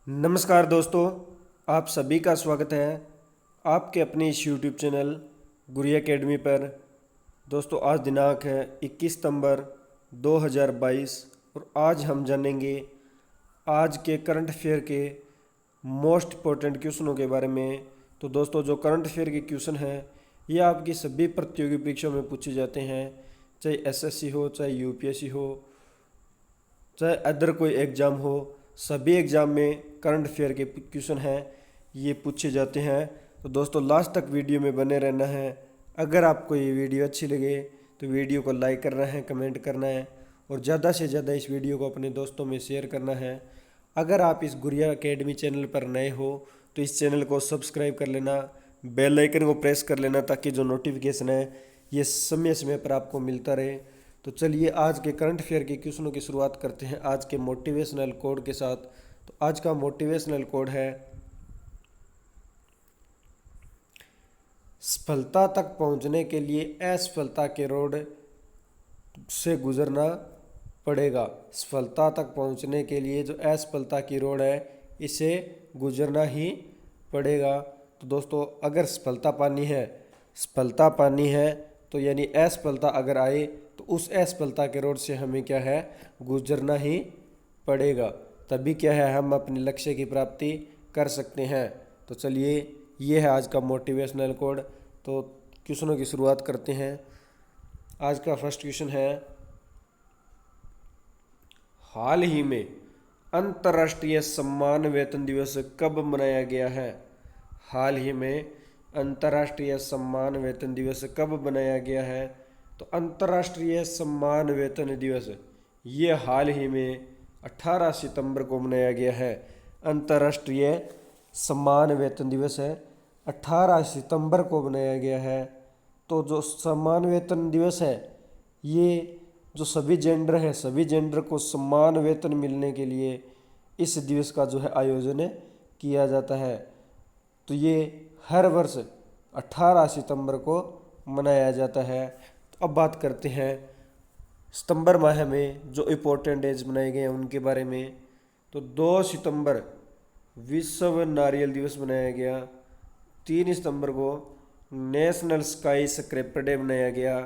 नमस्कार दोस्तों, आप सभी का स्वागत है आपके अपने इस यूट्यूब चैनल गुरी एकेडमी पर। दोस्तों, आज दिनांक है 21 सितंबर 2022 और आज हम जानेंगे आज के करंट अफेयर के मोस्ट इम्पोर्टेंट क्वेश्चनों के बारे में। तो दोस्तों, जो करंट अफेयर के क्वेश्चन हैं ये आपकी सभी प्रतियोगी परीक्षाओं में पूछे जाते हैं, चाहे एसएससी हो, चाहे यूपीएससी हो, चाहे अदर कोई एग्ज़ाम हो। सभी एग्ज़ाम में करंट अफेयर के क्वेश्चन हैं ये पूछे जाते हैं। तो दोस्तों, लास्ट तक वीडियो में बने रहना है। अगर आपको ये वीडियो अच्छी लगे तो वीडियो को लाइक करना है, कमेंट करना है और ज़्यादा से ज़्यादा इस वीडियो को अपने दोस्तों में शेयर करना है। अगर आप इस गुड़िया एकेडमी चैनल पर नए हो तो इस चैनल को सब्सक्राइब कर लेना, बेल आइकन को प्रेस कर लेना ताकि जो नोटिफिकेशन है ये समय समय पर आपको मिलता रहे। तो चलिए आज के करंट अफेयर के क्वेश्चनों की शुरुआत करते हैं आज के मोटिवेशनल कोड के साथ। तो आज का मोटिवेशनल कोड है, सफलता तक पहुंचने के लिए असफलता के रोड से गुजरना पड़ेगा। सफलता तक पहुंचने के लिए जो असफलता की रोड है इसे गुजरना ही पड़ेगा। तो दोस्तों, अगर सफलता पानी है तो यानी असफलता अगर आए तो उस असफलता के रोड से हमें क्या है, गुजरना ही पड़ेगा। तभी क्या है, हम अपने लक्ष्य की प्राप्ति कर सकते हैं। तो चलिए, ये है आज का मोटिवेशनल कोड। तो क्वेश्चनों की शुरुआत करते हैं। आज का फर्स्ट क्वेश्चन है, हाल ही में अंतर्राष्ट्रीय सम्मान वेतन दिवस कब मनाया गया है? हाल ही में अंतर्राष्ट्रीय सम्मान वेतन दिवस कब मनाया गया है? तो अंतर्राष्ट्रीय सम्मान वेतन दिवस ये हाल ही में 18 सितंबर को मनाया गया है। अंतर्राष्ट्रीय सम्मान वेतन दिवस है 18 सितंबर को मनाया गया है। तो जो सम्मान वेतन दिवस है ये जो सभी जेंडर को सम्मान वेतन मिलने के लिए इस दिवस का जो है आयोजन किया जाता है। तो ये हर वर्ष 18 सितंबर को मनाया जाता है। तो अब बात करते हैं सितंबर माह में जो इम्पोर्टेंट डेज मनाए गए हैं उनके बारे में। तो 2 सितंबर विश्व नारियल दिवस मनाया गया। 3 सितंबर को नेशनल स्काई स्क्रैपर डे मनाया गया।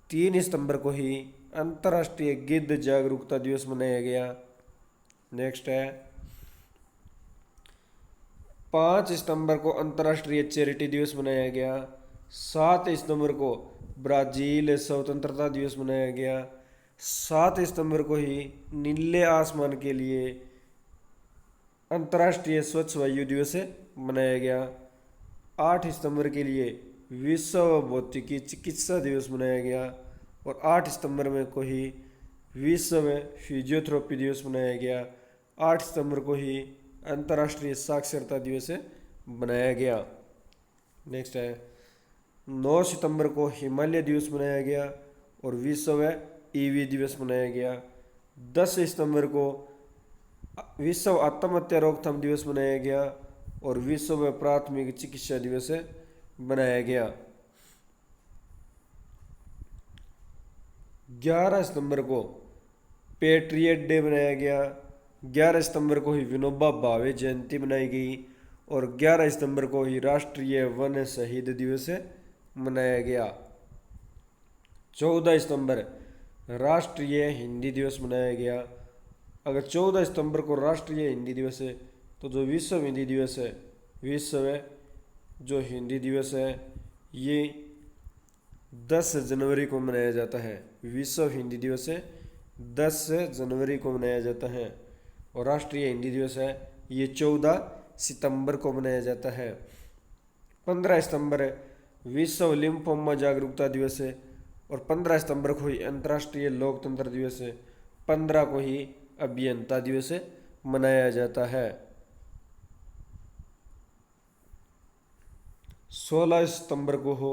3 सितंबर को ही अंतर्राष्ट्रीय गिद्ध जागरूकता दिवस मनाया गया। नेक्स्ट है 5 सितंबर को अंतर्राष्ट्रीय चैरिटी दिवस मनाया गया। 7 सितंबर को ब्राज़ील स्वतंत्रता दिवस मनाया गया। 7 सितंबर को ही नीले आसमान के लिए अंतर्राष्ट्रीय स्वच्छ वायु दिवस मनाया गया। 8 सितंबर के लिए विश्व भौतिकी चिकित्सा दिवस मनाया गया। और 8 सितंबर में को ही विश्व फिजियोथेरेपी दिवस मनाया गया। 8 सितंबर को ही अंतर्राष्ट्रीय साक्षरता दिवस मनाया गया। नेक्स्ट है 9 सितंबर को हिमालय दिवस मनाया गया और विश्व ईवी दिवस मनाया गया। 10 सितंबर को विश्व आत्महत्या रोकथाम दिवस मनाया गया और विश्व प्राथमिक चिकित्सा दिवस मनाया गया। 11 सितंबर को पेट्रियट डे मनाया गया। 11 सितंबर को ही विनोबा भावे जयंती मनाई गई और 11 सितंबर को ही राष्ट्रीय वन शहीद दिवस मनाया गया। 14 सितंबर राष्ट्रीय हिंदी दिवस मनाया गया। अगर 14 सितंबर को राष्ट्रीय हिंदी दिवस है तो जो विश्व हिंदी दिवस है, विश्व जो हिंदी दिवस है ये 10 जनवरी को मनाया जाता है। विश्व हिंदी दिवस 10 जनवरी को मनाया जाता है और राष्ट्रीय हिंदी दिवस है ये 14 सितंबर को मनाया जाता है। 15 सितंबर विश्व लिम्फोमा जागरूकता दिवस है और 15 सितंबर को ही अंतर्राष्ट्रीय लोकतंत्र दिवस है। 15 को ही अभियंता दिवस मनाया जाता है। 16 सितंबर को हो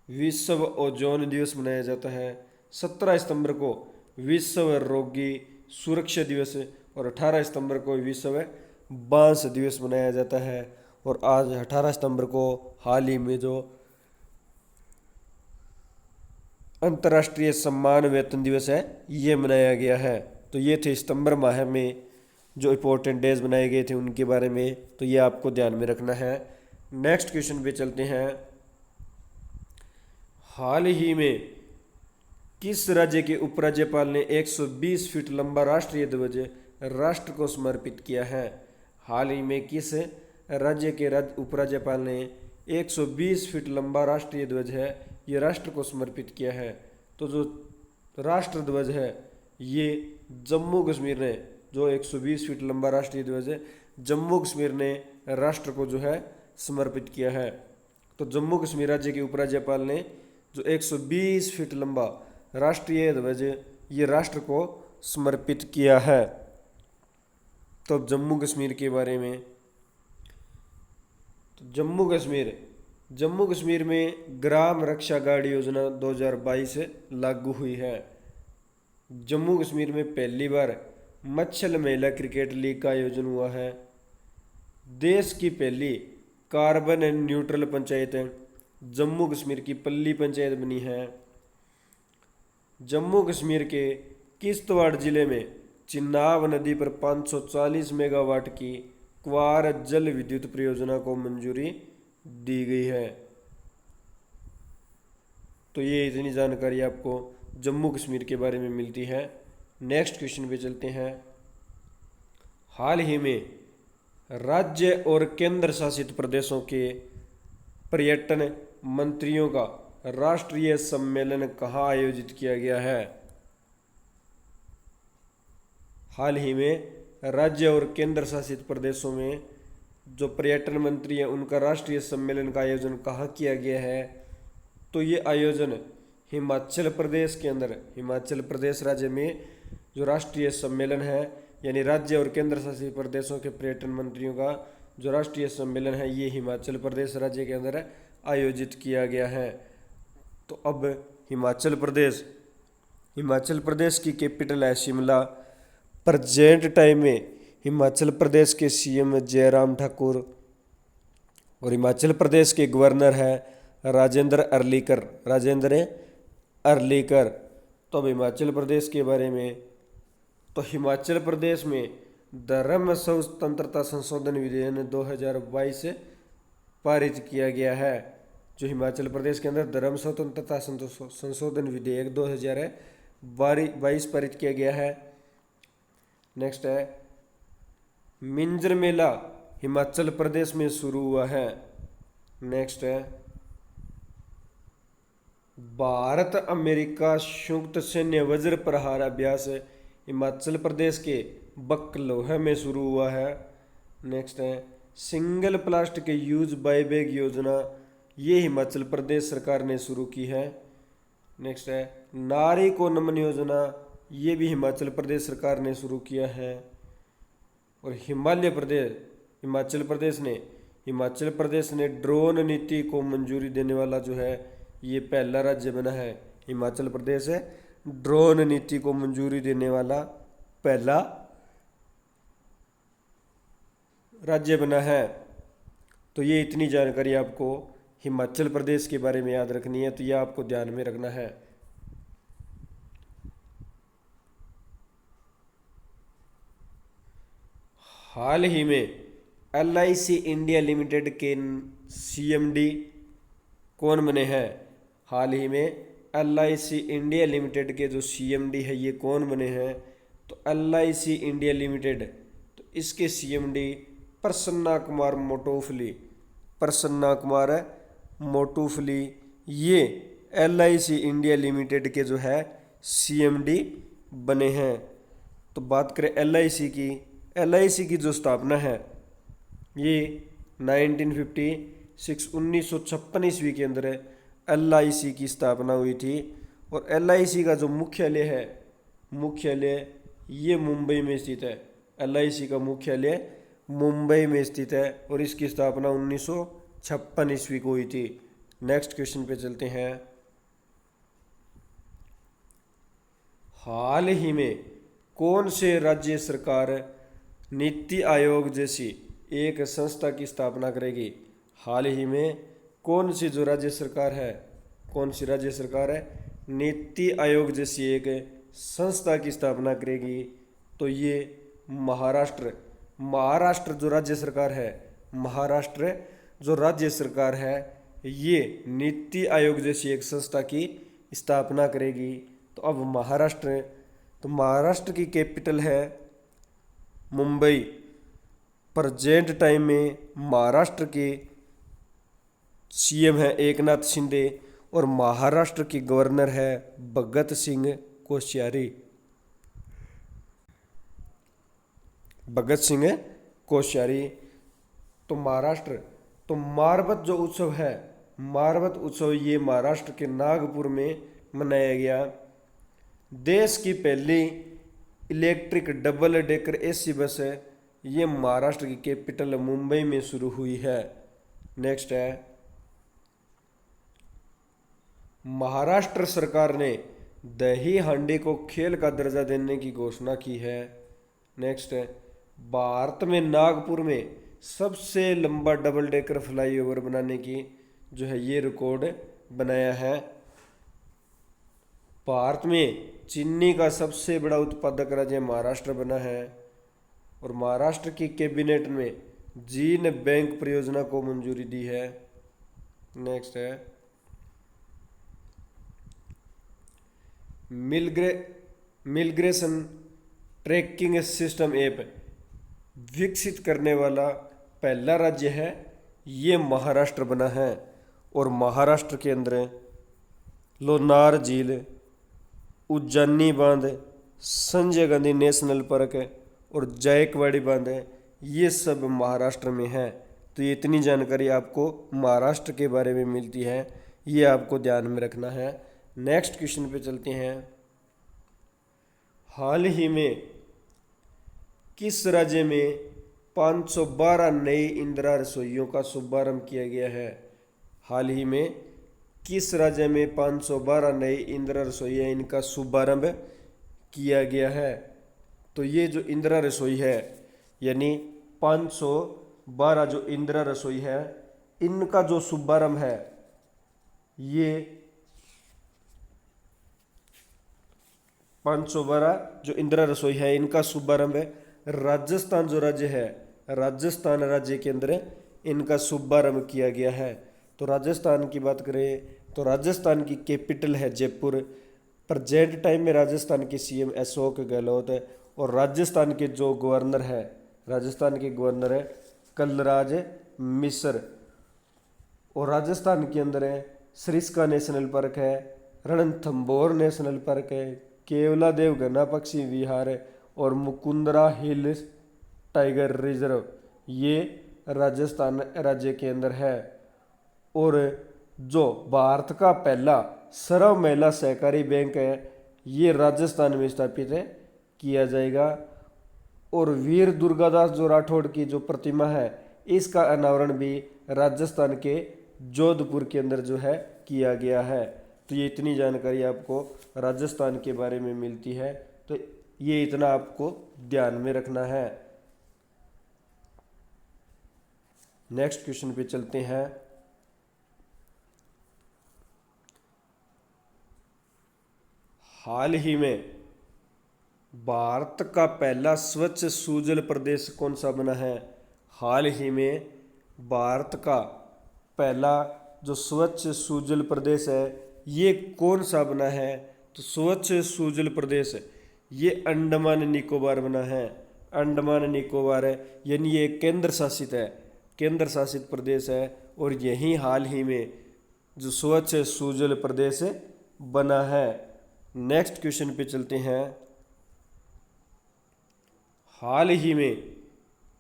विश्व ओजोन दिवस मनाया जाता है। 17 सितंबर को विश्व रोगी सुरक्षा दिवस और 18 सितंबर को विश्व बांस दिवस मनाया जाता है। और आज 18 सितंबर को हाल ही में जो अंतर्राष्ट्रीय सम्मान वेतन दिवस है ये मनाया गया है। तो ये थे सितंबर माह में जो इम्पोर्टेंट डेज बनाए गए थे उनके बारे में, तो ये आपको ध्यान में रखना है। नेक्स्ट क्वेश्चन पे चलते हैं। हाल ही में किस राज्य के उपराज्यपाल ने 120 फीट लंबा राष्ट्रीय ध्वज राष्ट्र को समर्पित किया है? हाल ही में किस राज्य के उपराज्यपाल ने 120 फीट लंबा राष्ट्रीय ध्वज है ये राष्ट्र को समर्पित किया है? तो जो राष्ट्र ध्वज है ये जम्मू कश्मीर ने, जो 120 फीट लंबा राष्ट्रीय ध्वज है जम्मू कश्मीर ने राष्ट्र को जो है समर्पित किया है। तो जम्मू कश्मीर राज्य के उपराज्यपाल ने जो 120 फीट लंबा राष्ट्रीय ध्वज ये राष्ट्र को समर्पित किया है। तो अब जम्मू कश्मीर के बारे में, तो जम्मू कश्मीर में ग्राम रक्षा गार्ड योजना 2022 लागू हुई है। जम्मू कश्मीर में पहली बार मच्छल महिला क्रिकेट लीग का आयोजन हुआ है। देश की पहली कार्बन न्यूट्रल पंचायत जम्मू कश्मीर की पल्ली पंचायत बनी है। जम्मू कश्मीर के किश्तवाड़ जिले में चिनाब नदी पर 540 मेगावाट की क्वार जल विद्युत परियोजना को मंजूरी दी गई है। तो ये इतनी जानकारी आपको जम्मू कश्मीर के बारे में मिलती है। नेक्स्ट क्वेश्चन पे चलते हैं। हाल ही में राज्य और केंद्र शासित प्रदेशों के पर्यटन मंत्रियों का राष्ट्रीय सम्मेलन कहाँ आयोजित किया गया है? हाल ही में राज्य और केंद्र शासित प्रदेशों में जो पर्यटन मंत्री हैं उनका राष्ट्रीय सम्मेलन का आयोजन कहाँ किया गया है? तो ये आयोजन हिमाचल प्रदेश के अंदर, हिमाचल प्रदेश राज्य में जो राष्ट्रीय सम्मेलन है, यानी राज्य और केंद्र शासित प्रदेशों के पर्यटन मंत्रियों का जो राष्ट्रीय सम्मेलन है ये हिमाचल प्रदेश राज्य के अंदर आयोजित किया गया है। तो अब हिमाचल प्रदेश की कैपिटल है शिमला। प्रेजेंट टाइम में हिमाचल प्रदेश के सीएम जयराम ठाकुर और हिमाचल प्रदेश के गवर्नर है राजेंद्र अर्लीकर। तो अब हिमाचल प्रदेश के बारे में, तो हिमाचल प्रदेश में धर्म स्वतंत्रता संशोधन विधेयक 2022 पारित किया गया है। जो हिमाचल प्रदेश के अंदर धर्म स्वतंत्रता संशोधन विधेयक 2022 पारित किया गया है। नेक्स्ट है मिंजर मेला हिमाचल प्रदेश में शुरू हुआ है। नेक्स्ट है भारत अमेरिका संयुक्त सैन्य वज्र प्रहार अभ्यास हिमाचल प्रदेश के बकलोह में शुरू हुआ है। नेक्स्ट है single plastic use by bag योजना, ये हिमाचल प्रदेश सरकार ने शुरू की है। नेक्स्ट है नारी को नमन योजना, ये भी हिमाचल प्रदेश सरकार ने शुरू किया है। और हिमाचल प्रदेश ने ड्रोन नीति को मंजूरी देने वाला जो है ये पहला राज्य बना है। हिमाचल प्रदेश है ड्रोन नीति को मंजूरी देने वाला पहला राज्य बना है। तो ये इतनी जानकारी आपको हिमाचल प्रदेश के बारे में याद रखनी है, तो यह आपको ध्यान में रखना है। हाल ही में LIC इंडिया लिमिटेड के CMD कौन बने हैं? हाल ही में LIC इंडिया लिमिटेड के जो CMD है ये कौन बने हैं? तो LIC इंडिया लिमिटेड, तो इसके CMD प्रसन्ना कुमार मोटूफली ये LIC इंडिया लिमिटेड के जो है CMD बने हैं। तो बात करें LIC की जो स्थापना है ये 1956 ईस्वी के अंदर LIC की स्थापना हुई थी। और LIC का जो मुख्यालय ये मुंबई में स्थित है। LIC का मुख्यालय मुंबई में स्थित है और इसकी स्थापना 1956 ईस्वी को हुई थी। नेक्स्ट क्वेश्चन पे चलते हैं। हाल ही में कौन से राज्य सरकार नीति आयोग जैसी एक संस्था की स्थापना करेगी? हाल ही में कौन सी राज्य सरकार है नीति आयोग जैसी एक संस्था की स्थापना करेगी? तो ये महाराष्ट्र। महाराष्ट्र जो राज्य सरकार है, महाराष्ट्र जो राज्य सरकार है, ये नीति आयोग जैसी एक संस्था की स्थापना करेगी। तो अब महाराष्ट्र, तो महाराष्ट्र की कैपिटल है मुंबई। प्रेजेंट टाइम में महाराष्ट्र के सीएम है एकनाथ शिंदे और महाराष्ट्र की गवर्नर है भगत सिंह कोश्यारी। भगत सिंह कोश्यारी। तो महाराष्ट्र, तो मारबत जो उत्सव है, मारबत उत्सव ये महाराष्ट्र के नागपुर में मनाया गया। देश की पहली electric double decker AC bus है, ये महाराष्ट्र की कैपिटल मुंबई में शुरू हुई है। नेक्स्ट है, महाराष्ट्र सरकार ने दही हांडी को खेल का दर्जा देने की घोषणा की है। नेक्स्ट है, भारत में नागपुर में सबसे लंबा डबल डेकर फ्लाईओवर बनाने की जो है ये रिकॉर्ड बनाया है। भारत में चीनी का सबसे बड़ा उत्पादक राज्य महाराष्ट्र बना है और महाराष्ट्र की कैबिनेट में जीन बैंक परियोजना को मंजूरी दी है। नेक्स्ट है, मिग्रेशन ट्रैकिंग सिस्टम ऐप विकसित करने वाला पहला राज्य है, ये महाराष्ट्र बना है और महाराष्ट्र के अंदर लोनार झील, उज्जैनी बांध, संजय गांधी नेशनल पार्क और जायकवाड़ी बांध है, ये सब महाराष्ट्र में है। तो ये इतनी जानकारी आपको महाराष्ट्र के बारे में मिलती है, ये आपको ध्यान में रखना है। नेक्स्ट क्वेश्चन पे चलते हैं। हाल ही में किस राज्य में 512 नई इंदिरा रसोइयों का शुभारंभ किया गया है? हाल ही में किस राज्य में 512 नई इंदिरा रसोइयाँ इनका शुभारंभ किया गया है? तो ये जो इंदिरा रसोई है यानी 512 जो इंदिरा रसोई है, इनका जो शुभारंभ है ये 512 जो इंदिरा रसोई है इनका शुभारंभ राजस्थान जो राज्य है, राजस्थान राज्य के अंदर इनका शुभारंभ किया गया है। तो राजस्थान की बात करें तो राजस्थान की कैपिटल है जयपुर। प्रेजेंट टाइम में राजस्थान के सीएम अशोक गहलोत है और राजस्थान के जो गवर्नर है, राजस्थान के गवर्नर है कलराज मिश्र। और राजस्थान के अंदर है सरिस्का नेशनल पार्क है, रणथंभौर नेशनल पार्क है, केवला देव घना पक्षी विहार है और मुकुंदरा हिल्स टाइगर रिजर्व, ये राजस्थान राज्य के अंदर है। और जो भारत का पहला सर्व महिला सहकारी बैंक है, ये राजस्थान में स्थापित है किया जाएगा। और वीर दुर्गादास जो राठौड़ की जो प्रतिमा है, इसका अनावरण भी राजस्थान के जोधपुर के अंदर जो है किया गया है। तो ये इतनी जानकारी आपको राजस्थान के बारे में मिलती है, तो ये इतना आपको ध्यान में रखना है। नेक्स्ट क्वेश्चन पे चलते हैं। हाल ही में भारत का पहला स्वच्छ सुजल प्रदेश कौन सा बना है? हाल ही में भारत का पहला जो स्वच्छ सुजल प्रदेश है ये कौन सा बना है? तो स्वच्छ सुजल प्रदेश ये अंडमान निकोबार बना है। अंडमान निकोबार है यानी ये केंद्र शासित है, केंद्र शासित प्रदेश है और यही हाल ही में जो स्वच्छ सुजल प्रदेश बना है। नेक्स्ट क्वेश्चन पे चलते हैं। हाल ही में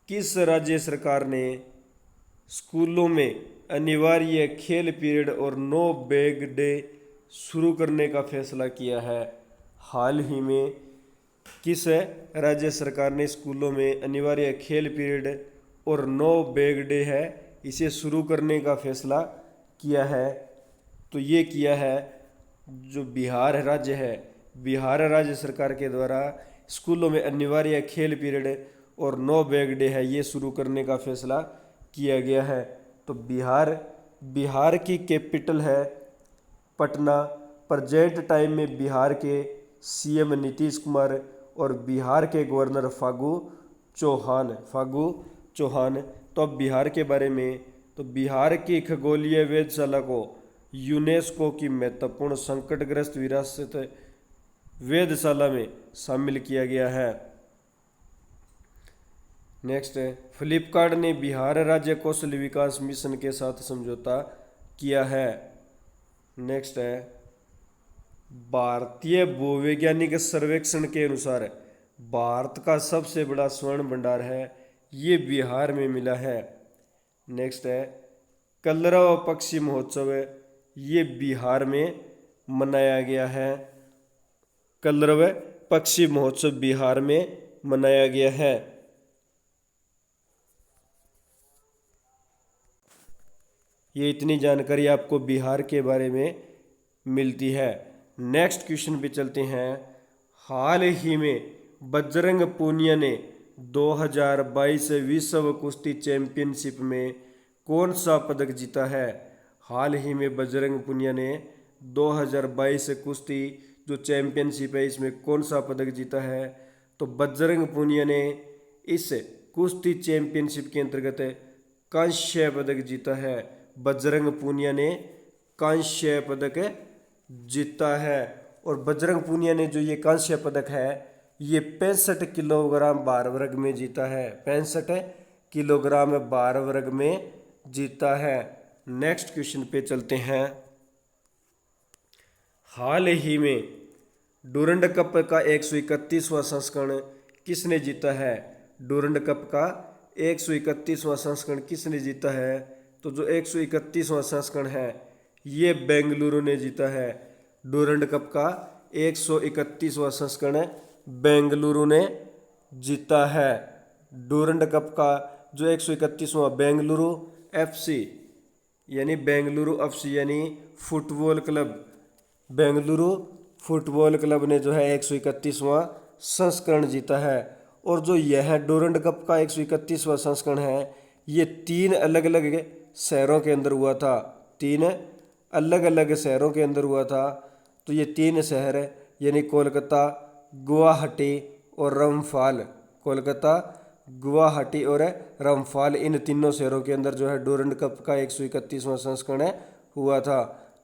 किस राज्य सरकार ने स्कूलों में अनिवार्य खेल पीरियड और नो बैग डे शुरू करने का फैसला किया है? हाल ही में किस राज्य सरकार ने स्कूलों में अनिवार्य खेल पीरियड और नो बैग डे है इसे शुरू करने का फैसला किया है? तो ये किया है जो बिहार राज्य है, बिहार राज्य सरकार के द्वारा स्कूलों में अनिवार्य खेल पीरियड और नो बैग डे है ये शुरू करने का फैसला किया गया है। तो बिहार की कैपिटल है पटना। प्रेजेंट टाइम में बिहार के सीएम नीतीश कुमार और बिहार के गवर्नर फागू चौहान। तो अब बिहार के बारे में, तो बिहार की खगोलीय वेधशाला को यूनेस्को की महत्वपूर्ण संकटग्रस्त विरासत वेधशाला में शामिल किया गया है। नेक्स्ट है, फ्लिपकार्ट ने बिहार राज्य कौशल विकास मिशन के साथ समझौता किया है। नेक्स्ट है, भारतीय भूवैज्ञानिक सर्वेक्षण के अनुसार भारत का सबसे बड़ा स्वर्ण भंडार है, ये बिहार में मिला है। नेक्स्ट है, कलरव पक्षी महोत्सव, ये बिहार में मनाया गया है। कलरव पक्षी महोत्सव बिहार में मनाया गया है। ये इतनी जानकारी आपको बिहार के बारे में मिलती है। नेक्स्ट क्वेश्चन पे चलते हैं। हाल ही में बजरंग पूनिया ने 2022 विश्व कुश्ती चैंपियनशिप में कौन सा पदक जीता है? हाल ही में बजरंग पूनिया ने 2022 कुश्ती जो चैंपियनशिप है इसमें कौन सा पदक जीता है? तो बजरंग पूनिया ने इस कुश्ती चैंपियनशिप के अंतर्गत कांस्य पदक जीता है। बजरंग पूनिया ने कांस्य पदक जीता है। और बजरंग पूनिया ने जो ये कांस्य पदक है ये 65 किलोग्राम भार वर्ग में जीता है। 65 किलोग्राम भार वर्ग में जीता है। नेक्स्ट क्वेश्चन पे चलते हैं। हाल ही में डूरंड कप का 131वां संस्करण किसने जीता है? डूरंड कप का 131वां संस्करण किसने जीता है? तो जो 131वां संस्करण है ये बेंगलुरु ने जीता है। डूरंड कप का 131वां संस्करण बेंगलुरु ने जीता है। डूरंड कप का जो 131वां बेंगलुरु एफसी यानी बेंगलुरु एफसी यानी football club, Bengaluru football club ने जो है 131वां संस्करण जीता है। और जो यह डूरंड कप का 131वां संस्करण है ये 3 अलग अलग शहरों के अंदर हुआ था। 3 अलग अलग शहरों के अंदर हुआ था। तो ये 3 शहर यानी कोलकाता, गुवाहाटी और रंफाल, कोलकाता, गुवाहाटी और रंफाल, इन तीनों शहरों के अंदर जो है डूरंड कप का 131वां संस्करण हुआ था।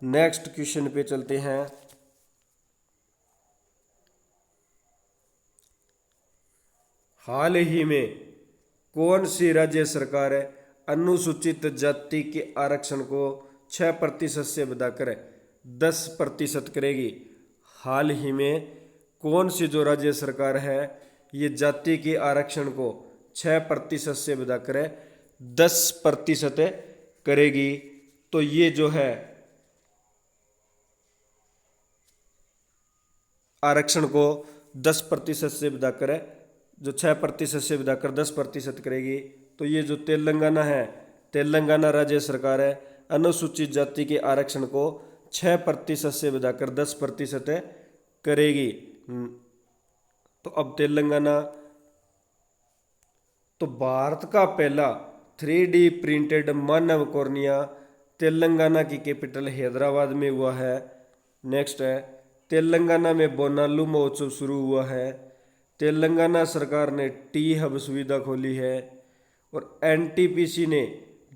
नेक्स्ट क्वेश्चन पे चलते हैं। हाल ही में कौन सी राज्य सरकार अनुसूचित जाति के आरक्षण को 6% से बढ़ाकर 10% करेगी? हाल ही में कौन सी जो राज्य सरकार है ये जाति के आरक्षण को 6% से बढ़ाकर 10% करेगी? तो ये जो है आरक्षण को 10% से बढ़ाकर जो 6% से बढ़ाकर 10% करेगी। तो ये जो तेलंगाना है, तेलंगाना राज्य सरकार है अनुसूचित जाति के आरक्षण को 6% से बढ़ाकर 10% करेगी। तो अब तेलंगाना, तो भारत का पहला 3D प्रिंटेड मानव कॉर्निया तेलंगाना की कैपिटल हैदराबाद में हुआ है। नेक्स्ट है, तेलंगाना में बोनालू महोत्सव शुरू हुआ है। तेलंगाना सरकार ने टी हब सुविधा खोली है। और एनटीपीसी ने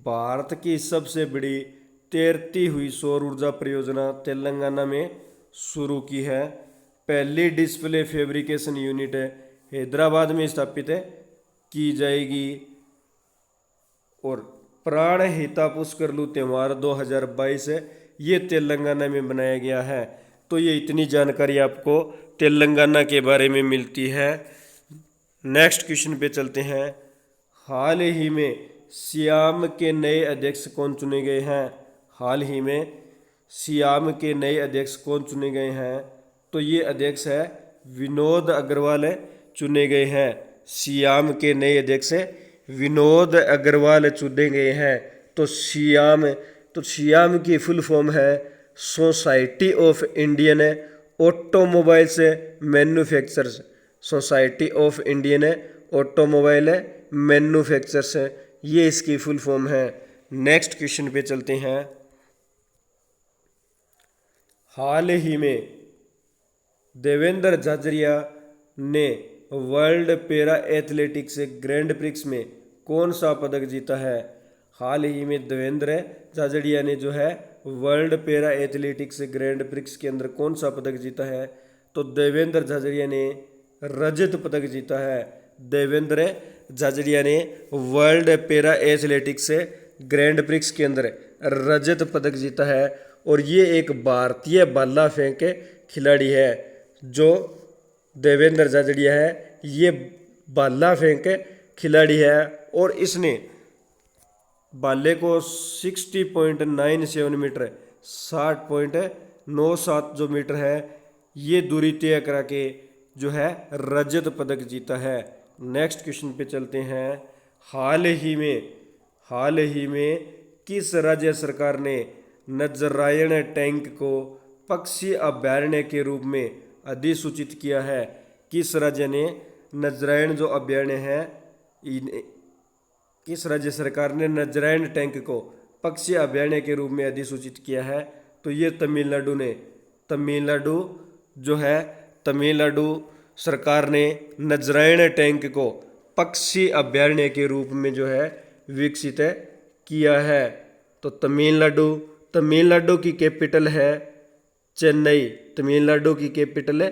भारत की सबसे बड़ी तैरती हुई सौर ऊर्जा परियोजना तेलंगाना में शुरू की है। पहली डिस्प्ले फैब्रिकेशन यूनिट हैदराबाद में स्थापित की जाएगी। और प्राण हिता पुष्करलू त्यौहार 2022 ये तेलंगाना में बनाया गया है। तो ये इतनी जानकारी आपको तेलंगाना के बारे में मिलती है। नेक्स्ट क्वेश्चन पे चलते हैं। हाल ही में सियाम के नए अध्यक्ष कौन चुने गए हैं? हाल ही में सियाम के नए अध्यक्ष कौन चुने गए हैं? तो ये अध्यक्ष है विनोद अग्रवाल चुने गए हैं। सियाम के नए अध्यक्ष विनोद अग्रवाल चुने गए हैं। तो सियाम की फुल फॉर्म है society of Indian automobiles manufacturers, society of Indian automobile manufacturers, ये इसकी फुल फॉर्म है। नेक्स्ट क्वेश्चन पे चलते हैं। हाल ही में देवेंद्र झाझरिया ने world para athletics grand prix में कौन सा पदक जीता है? हाल ही में देवेंद्र झाझड़िया ने जो है world para athletics grand prix के अंदर कौन सा पदक जीता है? तो देवेंद्र झाझड़िया ने रजत पदक जीता है। देवेंद्र झाझड़िया ने world para athletics grand prix के अंदर रजत पदक जीता है। और ये एक भारतीय भाला फेंक खिलाड़ी है। जो देवेंद्र झाझड़िया है ये भाला फेंक खिलाड़ी है और इसने भाले को 60.97 मीटर 60.97 जो मीटर है ये दूरी तय करा के जो है रजत पदक जीता है। नेक्स्ट क्वेश्चन पे चलते हैं। हाल ही में किस राज्य सरकार ने नजरायण टैंक को पक्षी अभयारण्य के रूप में अधिसूचित किया है? किस राज्य ने नजरायण जो अभयारण्य है किस राज्य सरकार ने नजरायण टैंक को पक्षी अभयारण्य के रूप में अधिसूचित किया है? तो ये तमिलनाडु ने तमिलनाडु सरकार ने नजरायण टैंक को पक्षी अभयारण्य के रूप में जो है विकसित किया है। तो तमिलनाडु की कैपिटल है चेन्नई। तमिलनाडु की कैपिटल है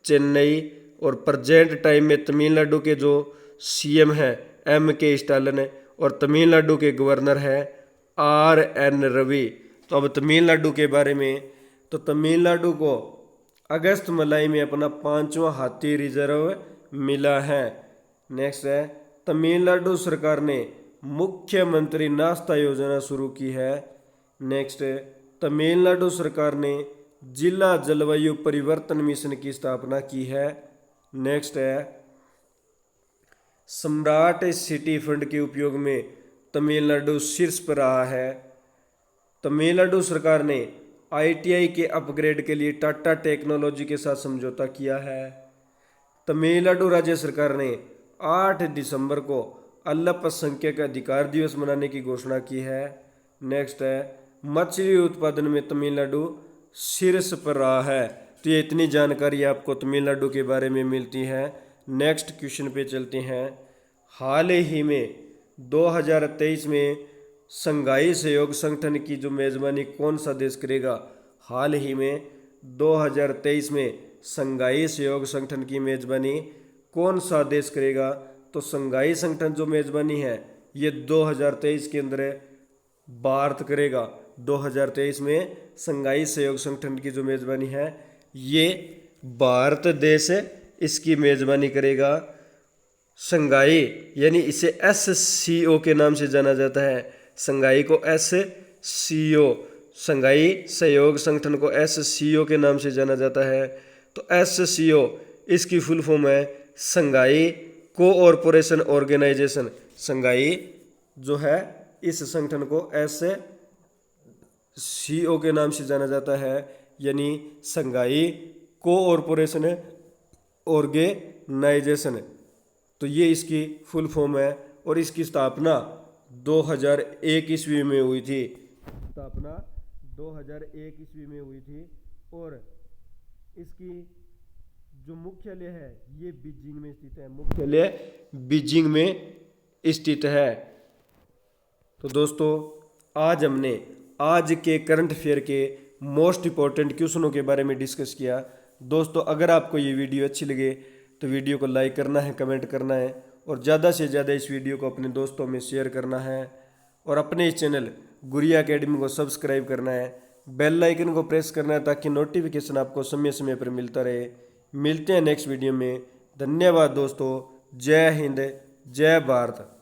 चेन्नई। और प्रेजेंट टाइम में तमिलनाडु के जो सीएम है M.K. स्टालिन और तमिलनाडु के गवर्नर है R.N. रवि। तो अब तमिलनाडु के बारे में, तो तमिलनाडु को अगस्त मलाई में अपना 5वां हाथी रिजर्व मिला है। नेक्स्ट है तमिलनाडु सरकार ने मुख्यमंत्री नाश्ता योजना शुरू की है। नेक्स्ट है तमिलनाडु सरकार ने जिला जलवायु परिवर्तन मिशन की स्थापना की है। नेक्स्ट है सम्राट सिटी फंड के उपयोग में तमिलनाडु शीर्ष पर रहा है। तमिलनाडु सरकार ने ITI के अपग्रेड के लिए टाटा टेक्नोलॉजी के साथ समझौता किया है। तमिलनाडु राज्य सरकार ने 8 दिसंबर को अल्पसंख्यक अधिकार दिवस मनाने की घोषणा की है। नेक्स्ट है मछली उत्पादन में तमिलनाडु शीर्ष पर रहा है। तो ये इतनी जानकारी आपको तमिलनाडु के बारे में मिलती है। नेक्स्ट क्वेश्चन पे चलते हैं। हाल ही में 2023 में शंघाई सहयोग संगठन की जो मेज़बानी कौन सा देश करेगा? हाल ही में 2023 में शंघाई सहयोग संगठन की मेज़बानी कौन सा देश करेगा? तो शंघाई संगठन जो मेज़बानी है ये 2023 के अंदर भारत करेगा। 2023 में शंघाई सहयोग संगठन की जो मेज़बानी है ये भारत देश इसकी मेज़बानी करेगा। शंघाई यानी इसे SCO के नाम से जाना जाता है। शंघाई को SCO शंघाई सहयोग संगठन को SCO के नाम से जाना जाता है। तो SCO इसकी फुल फॉर्म है शंघाई कोऑपरेशन ऑर्गेनाइजेशन। शंघाई जो है इस संगठन को SCO के नाम से जाना जाता है यानी शंघाई कोऑपरेशन ऑर्गेनाइजेशन। तो ये इसकी फुल फॉर्म है और इसकी स्थापना 2001 ईस्वी में हुई थी। और इसकी जो मुख्यालय है ये बीजिंग में स्थित है। तो दोस्तों आज हमने आज के करंट अफेयर के मोस्ट इम्पॉर्टेंट क्वेश्चनों के बारे में डिस्कस किया। दोस्तों अगर आपको ये वीडियो अच्छी लगे तो वीडियो को लाइक करना है, कमेंट करना है और ज़्यादा से ज़्यादा इस वीडियो को अपने दोस्तों में शेयर करना है और अपने इस चैनल गुरिया एकेडमी को सब्सक्राइब करना है, बेल आइकन को प्रेस करना है ताकि नोटिफिकेशन आपको समय समय पर मिलता रहे। मिलते हैं नेक्स्ट वीडियो में। धन्यवाद दोस्तों। जय हिंद, जय भारत।